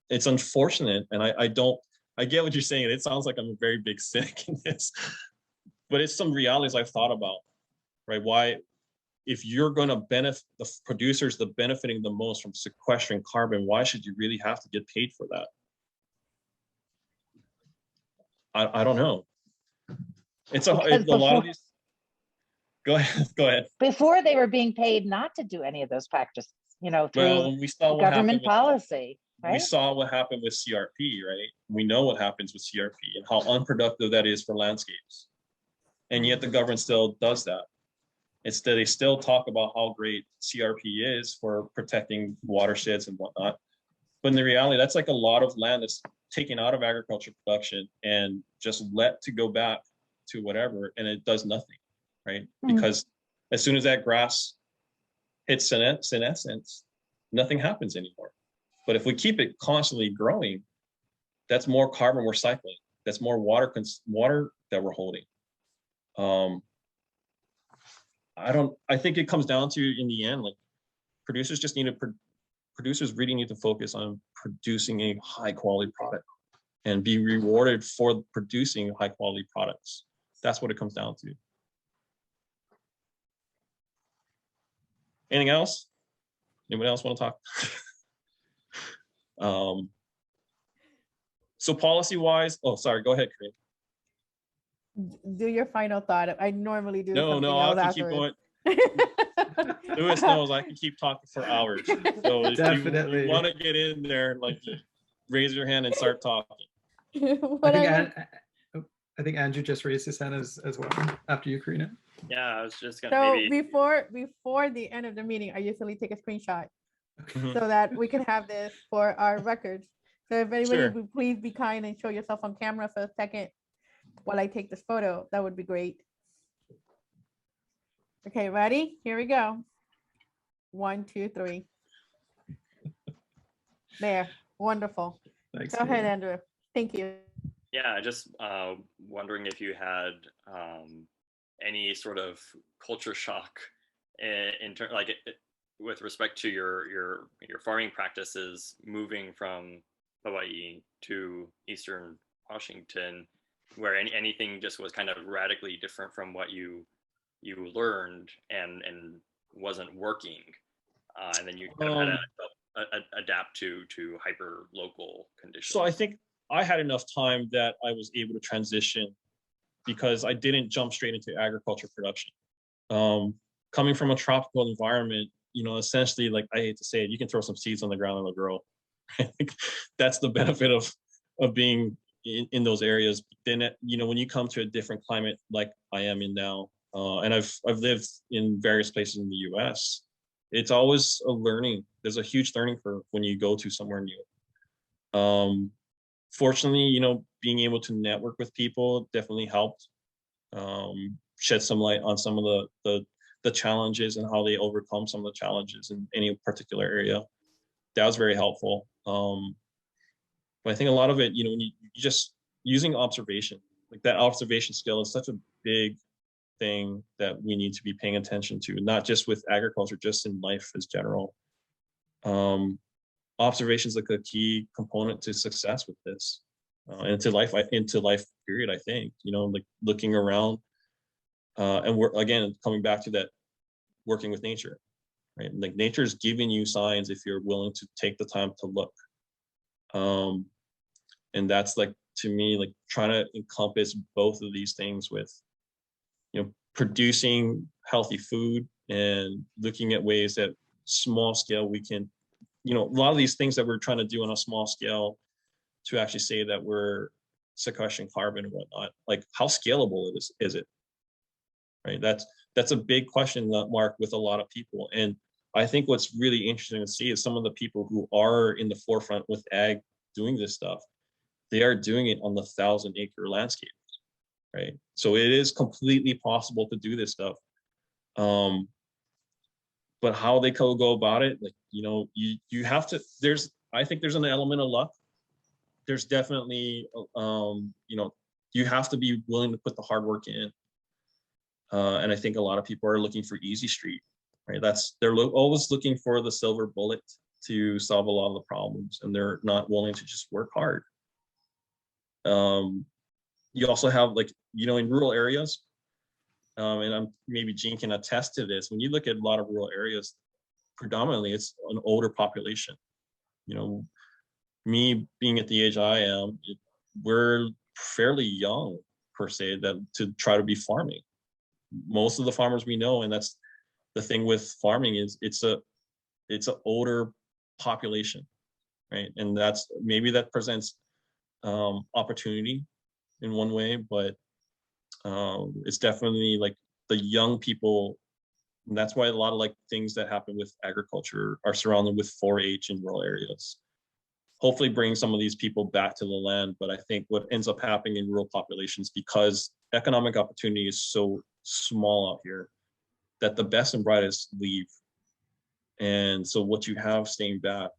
It's unfortunate, and I get what you're saying. It sounds like I'm a very big cynic in this, but it's some realities I've thought about, right? if you're going to benefit the producers, the benefiting the most from sequestering carbon, why should you really have to get paid for that? I don't know. It's a lot of these. Go ahead. Before they were being paid not to do any of those practices, you know, through we saw government policy. Right? We saw what happened with CRP, right? We know what happens with CRP and how unproductive that is for landscapes. And yet the government still does that. Instead, they still talk about how great CRP is for protecting watersheds and whatnot. But in the reality, that's like a lot of land that's taken out of agriculture production and just let to go back to whatever, and it does nothing, right? Because as soon as that grass hits senescence, nothing happens anymore. But if we keep it constantly growing, that's more carbon we're cycling. That's more water that we're holding. I think it comes down to, in the end, like producers just need to, producers really need to focus on producing a high quality product and be rewarded for producing high quality products. That's what it comes down to. Anything else? Anybody else want to talk? So policy wise, oh, sorry, go ahead, Kareem. Do your final thought. I normally do. No, I can keep going. Lewis knows I can keep talking for hours. So if Definitely. you want to get in there, like, raise your hand and start talking. I think Andrew just raised his hand as well after you, Karina. Yeah, I was just gonna. So before the end of the meeting, I usually take a screenshot so that we can have this for our records. So if anybody would please be kind and show yourself on camera for a second while I take this photo, that would be great. Okay, ready? Here we go. 1, 2, 3. There, wonderful. Thanks, go ahead, Andrew. Thank you. Yeah, just wondering if you had any sort of culture shock in terms, like, with respect to your farming practices moving from Hawaii to Eastern Washington, where anything just was kind of radically different from what you learned and wasn't working, and then you kind of had to adapt to hyper local conditions. So I think I had enough time that I was able to transition because I didn't jump straight into agriculture production. Coming from a tropical environment, essentially, like, I hate to say it, you can throw some seeds on the ground and they'll grow. I think that's the benefit of being in those areas. But then, when you come to a different climate like I am in now, and I've lived in various places in the US, it's always a learning. There's a huge learning curve when you go to somewhere new. Fortunately, being able to network with people definitely helped shed some light on some of the challenges and how they overcome some of the challenges in any particular area. That was very helpful. But I think a lot of it, when you just using observation, like that observation skill is such a big thing that we need to be paying attention to, not just with agriculture, just in life as general. Observation is like a key component to success with this, into life period. I think, like looking around, and we're again coming back to that, working with nature, right? Like nature is giving you signs if you're willing to take the time to look. And that's, like, to me, like trying to encompass both of these things with, producing healthy food and looking at ways that small scale we can, a lot of these things that we're trying to do on a small scale to actually say that we're sequestering carbon and whatnot, like how scalable is it, right? That's a big question mark with a lot of people. And I think what's really interesting to see is some of the people who are in the forefront with ag doing this stuff, they are doing it on the 1,000-acre landscapes, right? So it is completely possible to do this stuff. But how they go about it, like, you have to, I think there's an element of luck. There's definitely, you have to be willing to put the hard work in. And I think a lot of people are looking for easy street, right? They're always looking for the silver bullet to solve a lot of the problems, and they're not willing to just work hard. You also have, like, in rural areas, and maybe Gene can attest to this, when you look at a lot of rural areas, predominantly it's an older population. You know, me being at the age I am, we're fairly young per se to try to be farming. Most of the farmers we know, and that's the thing with farming, is it's an older population, right? And maybe that presents opportunity in one way, but it's definitely like the young people. And that's why a lot of like things that happen with agriculture are surrounded with 4-H in rural areas. Hopefully bring some of these people back to the land. But I think what ends up happening in rural populations, because economic opportunity is so small out here, that the best and brightest leave. And so what you have staying back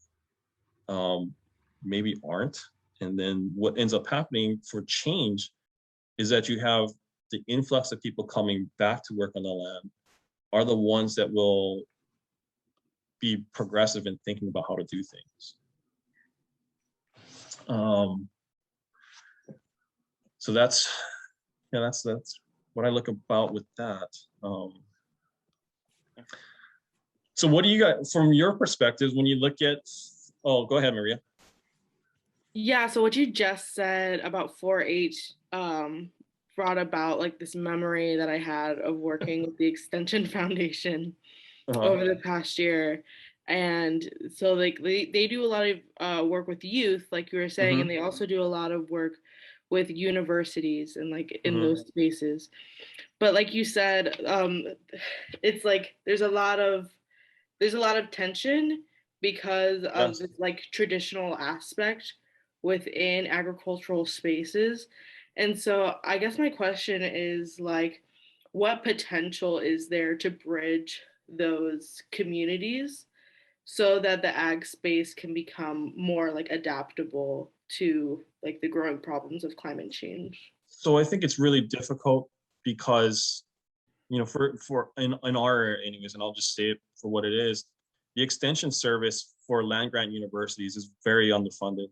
maybe aren't. And then what ends up happening for change is that you have the influx of people coming back to work on the land are the ones that will be progressive in thinking about how to do things. So that's what I look about with that. So what do you got from your perspective when you look at, oh, go ahead, Maria. Yeah, so what you just said about 4-H brought about like this memory that I had of working with the Extension Foundation over the past year. And so like they do a lot of work with youth, like you were saying, and they also do a lot of work with universities and like in those spaces. But like you said, it's like there's a lot of tension because of this like traditional aspect within agricultural spaces. And so I guess my question is like, what potential is there to bridge those communities so that the ag space can become more like adaptable to like the growing problems of climate change? So I think it's really difficult because, you know, for in our area anyways, and I'll just say it for what it is, the extension service for land grant universities is very underfunded.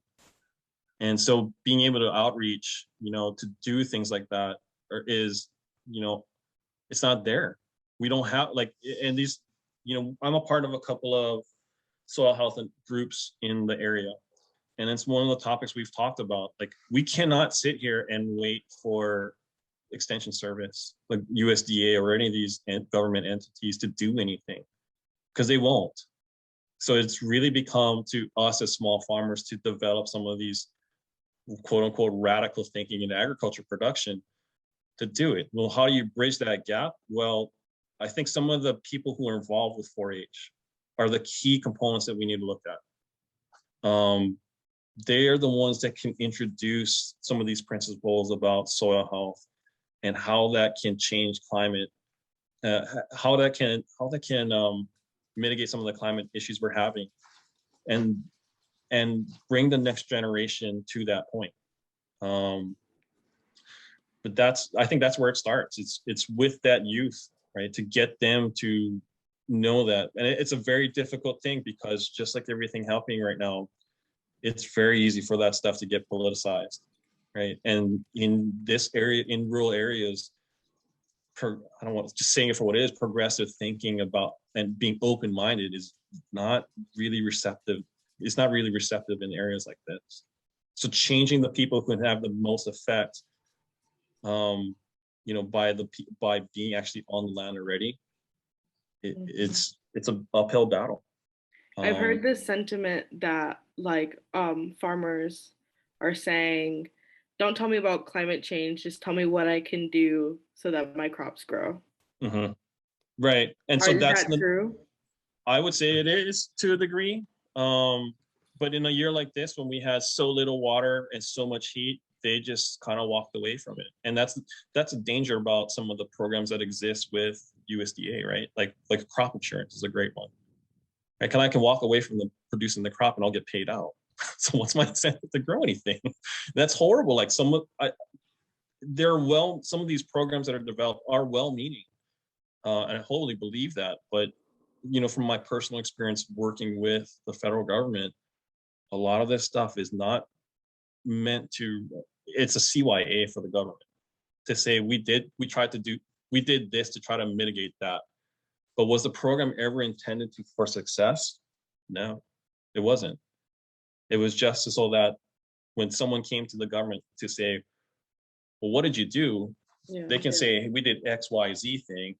And so being able to outreach, you know, to do things like that is, you know, it's not there. We don't have like, and these, you know, I'm a part of a couple of soil health groups in the area. And it's one of the topics we've talked about. Like, we cannot sit here and wait for extension service, like USDA or any of these government entities to do anything, because they won't. So it's really become to us as small farmers to develop some of these quote unquote radical thinking in agriculture production to do it. Well, how do you bridge that gap? Well, I think some of the people who are involved with 4-H are the key components that we need to look at. They are the ones that can introduce some of these principles about soil health and how that can change climate, how that can mitigate some of the climate issues we're having, and bring the next generation to that point. But I think that's where it starts. It's with that youth, right? To get them to know that. And it's a very difficult thing because just like everything happening right now, it's very easy for that stuff to get politicized, right? And in this area, in rural areas, I don't want to just saying it for what it is, progressive thinking about and being open-minded is not really receptive. It's not really receptive in areas like this. So changing the people who can have the most effect, you know, by being actually on the land already, it's an uphill battle. I've heard this sentiment that like farmers are saying, don't tell me about climate change, just tell me what I can do so that my crops grow. Right. And so that's true? I would say it is to a degree. But in a year like this, when we had so little water and so much heat, they just kind of walked away from it. And that's a danger about some of the programs that exist with USDA, right? Like crop insurance is a great one. Right? I can walk away from producing the crop and I'll get paid out. So what's my incentive to grow anything? That's horrible. Like some of these programs that are developed are well-meaning, and I wholly believe that. But you know, from my personal experience working with the federal government, a lot of this stuff is not meant to. It's a CYA for the government to say we tried to we did this to try to mitigate that. But was the program ever intended for success? No, it wasn't. It was just so that when someone came to the government to say, well, what did you do? Yeah. They can say, hey, we did X, Y, Z thing,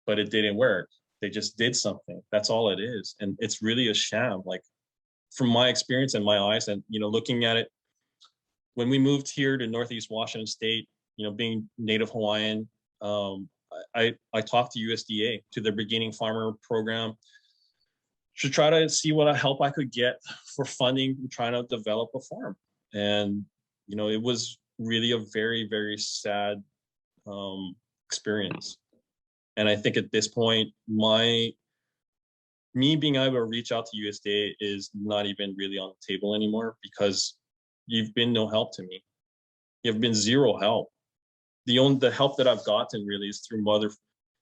but it didn't work. They just did something. That's all it is. And it's really a sham. Like, from my experience and my eyes, and, you know, looking at it, when we moved here to Northeast Washington State, you know, being Native Hawaiian, I talked to USDA, to their beginning farmer program, to try to see what help I could get for funding, trying to develop a farm. And, you know, it was really a very, very sad experience. And I think at this point, me being able to reach out to USDA is not even really on the table anymore, because you've been no help to me. You've been zero help. The help that I've gotten really is through other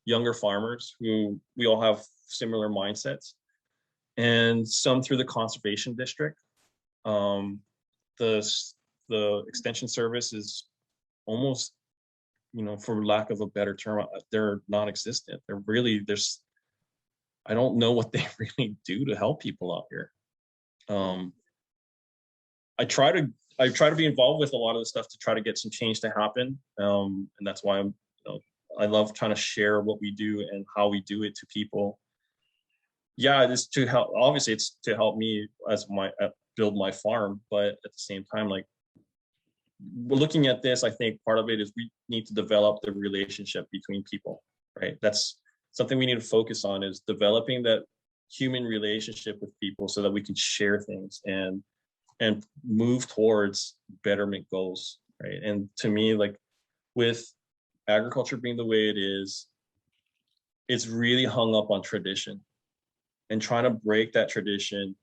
younger farmers who we all have similar mindsets, and some through the conservation district. The extension service is almost, you know, for lack of a better term, they're non-existent. I don't know what they really do to help people out here. I try to be involved with a lot of the stuff to try to get some change to happen. And that's why I love trying to share what we do and how we do it to people. Yeah, it is to help. Obviously, it's to help me as build my farm, but at the same time, like, we're looking at this, I think part of it is we need to develop the relationship between people, right? That's something we need to focus on, is developing that human relationship with people so that we can share things and move towards betterment goals, right? And to me, like, with agriculture being the way it is, it's really hung up on tradition, and trying to break that tradition.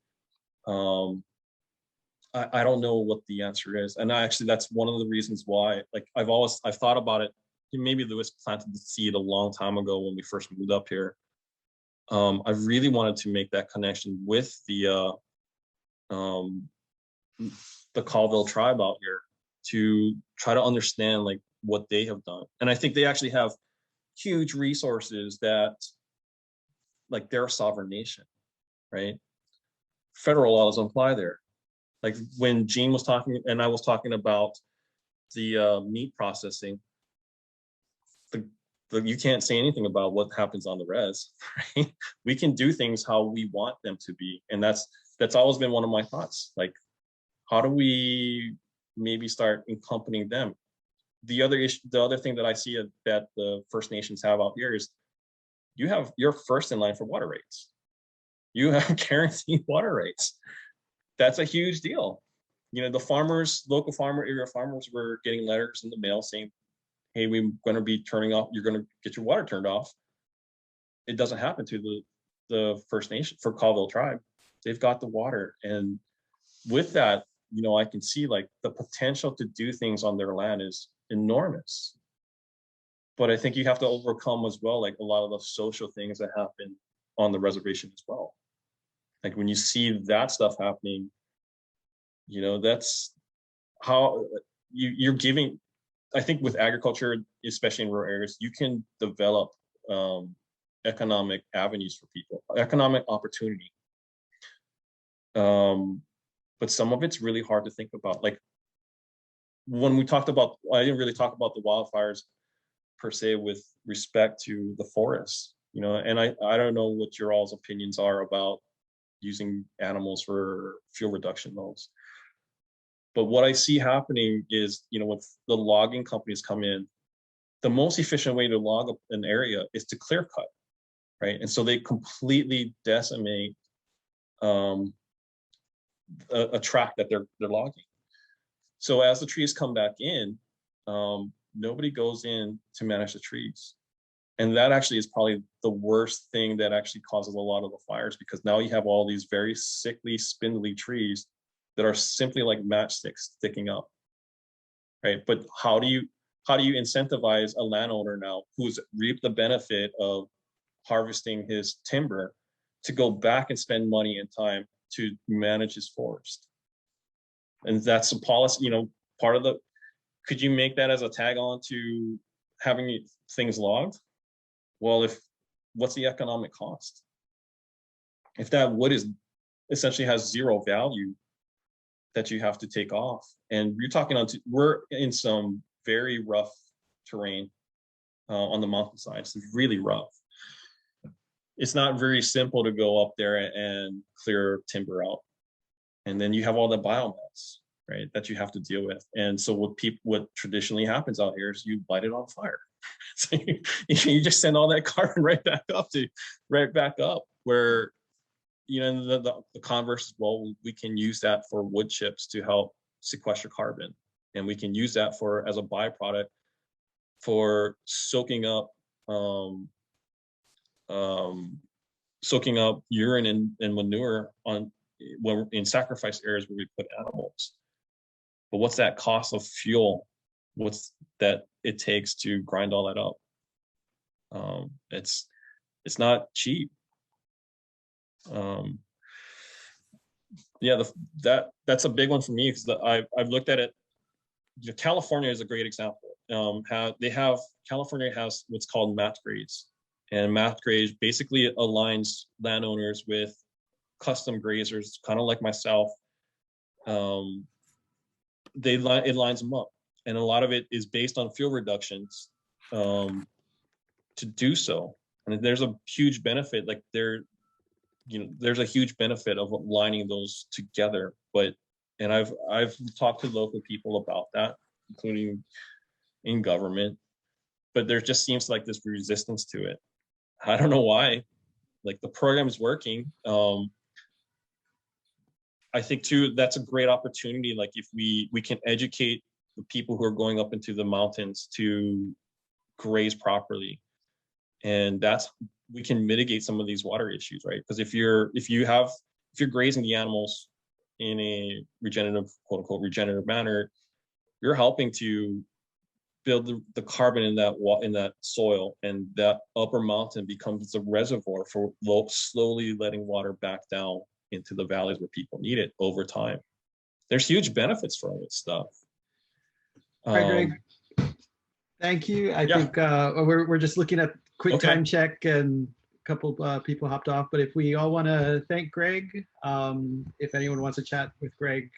I don't know what the answer is. And that's one of the reasons why, like, I've thought about it. Maybe Lewis planted the seed a long time ago when we first moved up here. I really wanted to make that connection with the Colville tribe out here, to try to understand, like, what they have done. And I think they actually have huge resources that, like, they're a sovereign nation, right? Federal law doesn't apply there. Like, when Gene was talking and I was talking about the meat processing, you can't say anything about what happens on the res, right? We can do things how we want them to be. And that's always been one of my thoughts. Like, how do we maybe start accompanying them? The other thing that I see that the First Nations have out here is you're first in line for water rates. You have guaranteed water rates. That's a huge deal. You know, the farmers, local area farmers, were getting letters in the mail saying, hey, we're going to be you're going to get your water turned off. It doesn't happen to the First Nation, for Colville tribe. They've got the water. And with that, you know, I can see, like, the potential to do things on their land is enormous. But I think you have to overcome as well, like, a lot of the social things that happen on the reservation as well. Like, when you see that stuff happening, you know, that's how you're giving. I think with agriculture, especially in rural areas, you can develop economic avenues for people, economic opportunity. But some of it's really hard to think about. Like, when we talked about, I didn't really talk about the wildfires per se with respect to the forests, you know, and I don't know what your all's opinions are about using animals for fuel reduction modes. But what I see happening is, you know, when the logging companies come in, the most efficient way to log an area is to clear cut, right? And so they completely decimate a tract that they're logging. So as the trees come back in, nobody goes in to manage the trees. And that actually is probably the worst thing that actually causes a lot of the fires, because now you have all these very sickly, spindly trees that are simply like matchsticks sticking up, right? But how do you incentivize a landowner now who's reaped the benefit of harvesting his timber to go back and spend money and time to manage his forest? And that's a policy, you know, part of the, could you make that as a tag on to having things logged, well, what's the economic cost? If that wood is essentially has zero value that you have to take off, and you're talking we're in some very rough terrain on the mountainside. It's really rough. It's not very simple to go up there and clear timber out, and then you have all the biomass, right, that you have to deal with. And so what traditionally happens out here is you light it on fire. So you just send all that carbon right back up where, you know, the converse is, well, we can use that for wood chips to help sequester carbon, and we can use that as a byproduct for soaking up urine and manure in sacrifice areas where we put animals. But what's that cost of fuel? What's that it takes to grind all that up? It's not cheap. Yeah, that's a big one for me, because I've looked at it. California is a great example. California has what's called mat grades, and mat grades basically aligns landowners with custom grazers, kind of like myself. It lines them up, and a lot of it is based on fuel reductions to do so. And there's a huge benefit, like there's a huge benefit of lining those together. And I've talked to local people about that, including in government, but there just seems like this resistance to it. I don't know why. Like, the program is working. I think too, that's a great opportunity. Like, if we can educate the people who are going up into the mountains to graze properly, and we can mitigate some of these water issues, right? Because if you're grazing the animals in a regenerative, quote unquote, regenerative manner, you're helping to build the carbon in that soil, and that upper mountain becomes a reservoir for slowly letting water back down into the valleys where people need it over time. There's huge benefits from this stuff. All right, Greg. Thank you. I think we're just looking at quick time check, and a couple people hopped off. But if we all want to thank Greg, if anyone wants to chat with Greg,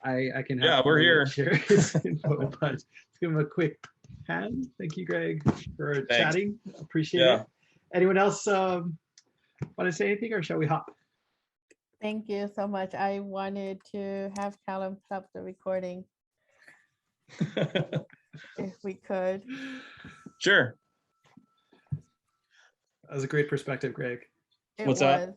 I can. We're here. Share his info, but let's give him a quick hand. Thank you, Greg, for chatting. Appreciate it. Anyone else want to say anything, or shall we hop? Thank you so much. I wanted to have Callum stop the recording if we could. Sure. That was a great perspective, Greg. What's that?